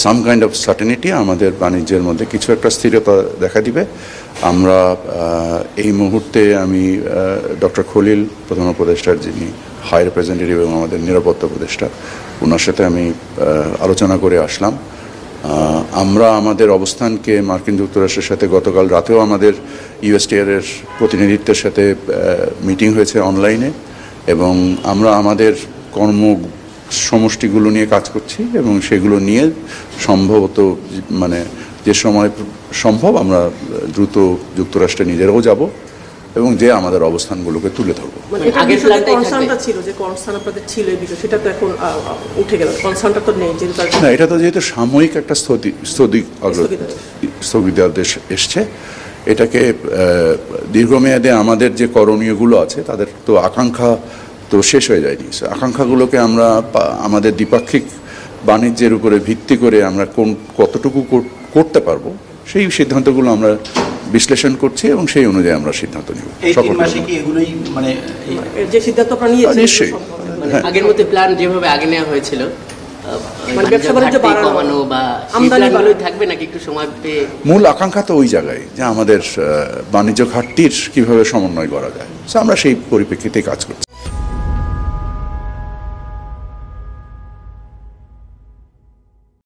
Some kind of certainty, আমাদের বাণিজ্যের মধ্যে কিছু একটা স্থিরতা দেখা দিবে। আমরা এই মুহূর্তে আমি ডক্টর খলিল, প্রধান উপদেষ্টার যিনি হাই রিপ্রেজেন্টেটিভ এবং আমাদের নিরাপত্তা উপদেষ্টা, ওনার সাথে আমি আলোচনা করে আসলাম। আমরা আমাদের অবস্থানকে মার্কিন যুক্তরাষ্ট্রের সাথে গতকাল রাতেও আমাদের ইউএসটিআরের প্রতিনিধিত্বের সাথে মিটিং হয়েছে অনলাইনে, এবং আমরা আমাদের কর্ম সমষ্টিগুলো নিয়ে কাজ করছি এবং সেগুলো নিয়ে সম্ভবত মানে যে সময় সম্ভব আমরা দ্রুত যুক্তরাষ্ট্রে নিজেরাও যাব এবং যে আমাদের অবস্থানগুলোকে তুলে ধরবো। আগের প্ল্যানটা কনসার্নটা ছিল যে কনসার্ন আপনাদের ছিল এই বিষয়, সেটা তো এখন উঠে গেল, কনসার্নটা তো নেই যেহেতু। না, এটা তো যেহেতু সাময়িক একটা স্থগিতাদেশ এসছে, এটাকে দীর্ঘমেয়াদে আমাদের যে করণীয়গুলো আছে তাদের তো আকাঙ্ক্ষা তো শেষ হয়ে যায়নি। আকাঙ্ক্ষাগুলোকে আমরা আমাদের দ্বিপাক্ষিক বাণিজ্যের উপরে ভিত্তি করে আমরা কতটুকু করতে পারবো সেই সিদ্ধান্তগুলো আমরা বিশ্লেষণ করছি এবং সেই অনুযায়ী আমরা সিদ্ধান্ত নিব। যে সিদ্ধান্ত আপনারা নিয়েছেন নিশ্চয়ই আগের মধ্যে প্ল্যান যেভাবে আগে নেওয়া হয়েছিল, মানে ব্যবসা বাণিজ্য কমানো বা আমদানি ভালোই থাকবে নাকি একটু সময় পেয়ে? মূল আকাঙ্ক্ষা তো ওই জায়গায় যে আমাদের বাণিজ্য ঘাটতির কিভাবে সমন্বয় করা যায়, আমরা সেই পরিপ্রেক্ষিতে কাজ করছি।